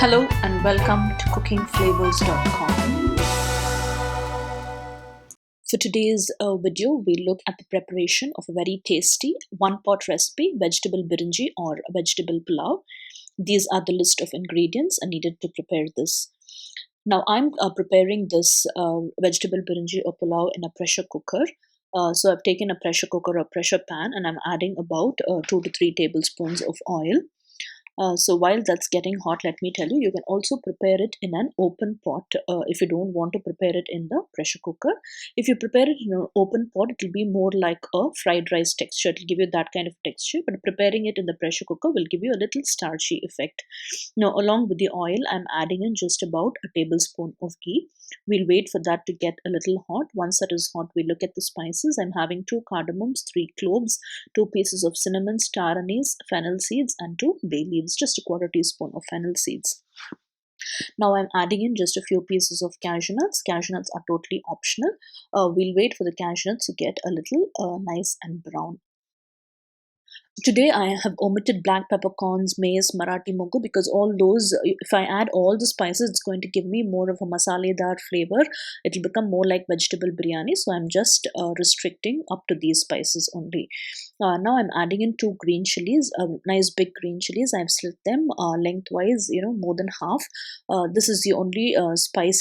Hello and welcome to cookingflavors.com. For today's video, we look at the preparation of a very tasty one-pot recipe, vegetable birinji or vegetable pulao. These are the list of ingredients needed to prepare this. Now, I'm preparing this vegetable birinji or pulao in a pressure cooker. So I've taken a pressure cooker or pressure pan and I'm adding about 2 to 3 tablespoons of oil. So while that's getting hot, let me tell you, you can also prepare it in an open pot if you don't want to prepare it in the pressure cooker. If you prepare it in an open pot, it will be more like a fried rice texture. It will give you that kind of texture, but preparing it in the pressure cooker will give you a little starchy effect. Now, along with the oil, I'm adding in just about a tablespoon of ghee. We'll wait for that to get a little hot. Once that is hot, we look at the spices. I'm having 2 cardamoms, 3 cloves, 2 pieces of cinnamon, star anise, fennel seeds, and 2 bay leaves, just a quarter teaspoon of fennel seeds. Now I'm adding in just a few pieces of cashew nuts. Cashew nuts are totally optional. We'll wait for the cashew nuts to get a little nice and brown. Today I have omitted black peppercorns, maize, Marathi mogu because all those, if I add all the spices, it's going to give me more of a masaledar flavor. It will become more like vegetable biryani. So I'm just restricting up to these spices only. Now I'm adding in 2 green chilies, nice big green chilies. I've slit them lengthwise, more than half. This is the only spice,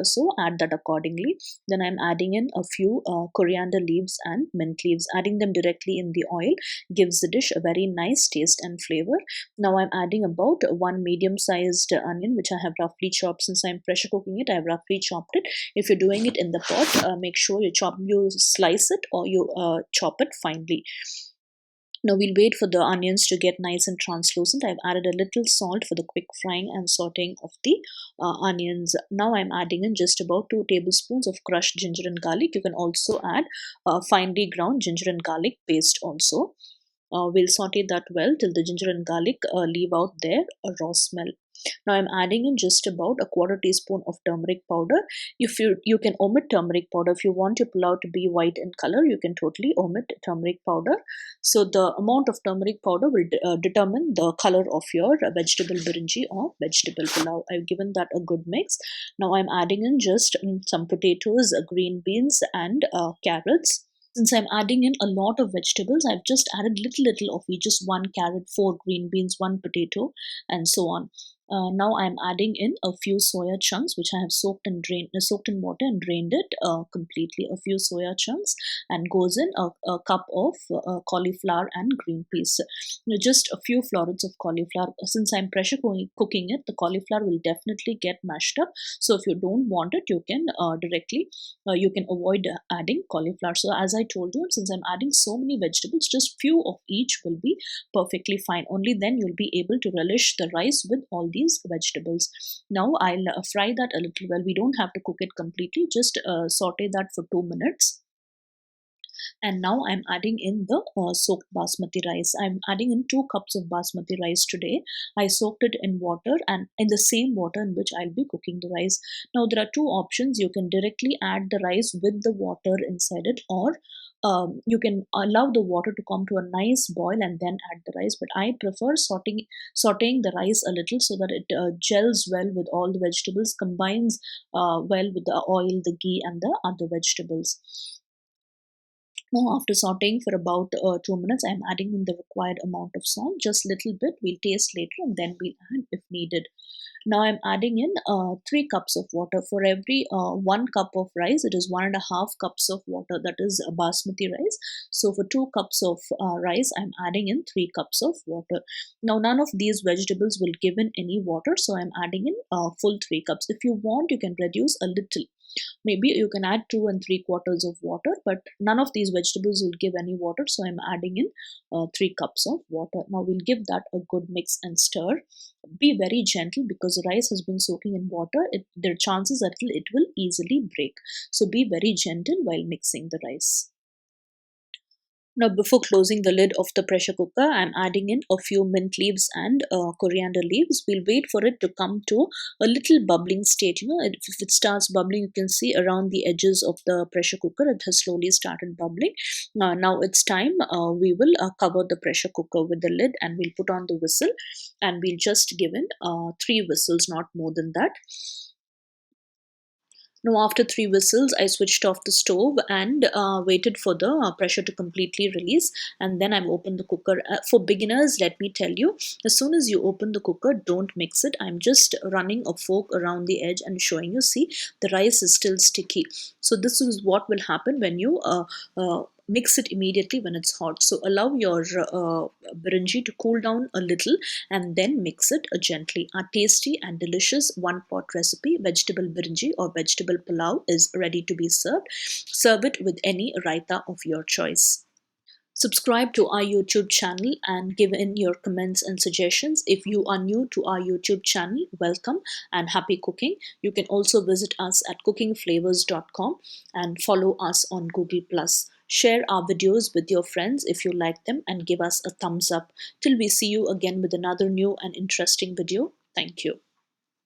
so add that accordingly. Then I'm adding in a few coriander leaves and mint leaves. Adding them directly in the oil gives the dish a very nice taste and flavor. Now I'm adding about 1 medium-sized onion, which I have roughly chopped. Since I'm pressure cooking it, I've roughly chopped it. If you're doing it in the pot, make sure you slice it or you chop it finely. Now we'll wait for the onions to get nice and translucent. I've added a little salt for the quick frying and sauteing of the onions. Now I'm adding in just about 2 tablespoons of crushed ginger and garlic. You can also add finely ground ginger and garlic paste also. We'll saute that well till the ginger and garlic leave out their raw smell. Now I'm adding in just about a quarter teaspoon of turmeric powder. If you can omit turmeric powder. If you want your pulao to be white in color, you can totally omit turmeric powder. So the amount of turmeric powder will determine the color of your vegetable birinji or vegetable pulao. I've given that a good mix. Now I'm adding in just some potatoes, green beans, and carrots. Since I'm adding in a lot of vegetables, I've just added little of each, just 1 carrot, 4 green beans, 1 potato, and so on. Now I'm adding in a few soya chunks which I have soaked in water and drained it completely. A few soya chunks, and goes in a cup of cauliflower and green peas. Just a few florets of cauliflower. Since I'm pressure cooking it, the cauliflower will definitely get mashed up. So if you don't want it, you can you can avoid adding cauliflower. So as I told you, since I'm adding so many vegetables, just few of each will be perfectly fine. Only then you'll be able to relish the rice with all these vegetables. Now I'll fry that a little well. We don't have to cook it completely, just saute that for 2 minutes. And now I'm adding in the soaked basmati rice. I'm adding in 2 cups of basmati rice today. I soaked it in water, and in the same water in which I'll be cooking the rice. Now there are 2 options. You can directly add the rice with the water inside it, or you can allow the water to come to a nice boil and then add the rice. But I prefer sauteing the rice a little so that it gels well with all the vegetables, combines well with the oil, the ghee, and the other vegetables. Now after sauteing for about 2 minutes, I'm adding in the required amount of salt, just little bit. We'll taste later and then we'll add if needed. Now I'm adding in 3 cups of water. For every 1 cup of rice, it is 1.5 cups of water. That is basmati rice. So for 2 cups of rice, I'm adding in 3 cups of water. Now none of these vegetables will give in any water, so I'm adding in full 3 cups. If you want, you can reduce a little. Maybe you can add 2 3/4 of water, but none of these vegetables will give any water, so I'm adding in 3 cups of water. Now we'll give that a good mix and stir. Be very gentle because the rice has been soaking in water. There are chances that it will easily break. So be very gentle while mixing the rice. Now, before closing the lid of the pressure cooker, I'm adding in a few mint leaves and coriander leaves. We'll wait for it to come to a little bubbling state. If it starts bubbling, you can see around the edges of the pressure cooker, it has slowly started bubbling. Now it's time. We will cover the pressure cooker with the lid and we'll put on the whistle, and we'll just give in 3 whistles, not more than that. Now, after 3 whistles, I switched off the stove and waited for the pressure to completely release. And then I've opened the cooker. For beginners, let me tell you, as soon as you open the cooker, don't mix it. I'm just running a fork around the edge and showing you. See, the rice is still sticky. So this is what will happen when you mix it immediately when it's hot. So allow your birinji to cool down a little and then mix it gently. A tasty and delicious one pot recipe, vegetable birinji or vegetable pulao, is ready to be served. Serve it with any raita of your choice. Subscribe to our YouTube channel and give in your comments and suggestions. If you are new to our YouTube channel, welcome and happy cooking. You can also visit us at cookingflavors.com and follow us on Google+. Share our videos with your friends if you like them and give us a thumbs up. Till we see you again with another new and interesting video. Thank you.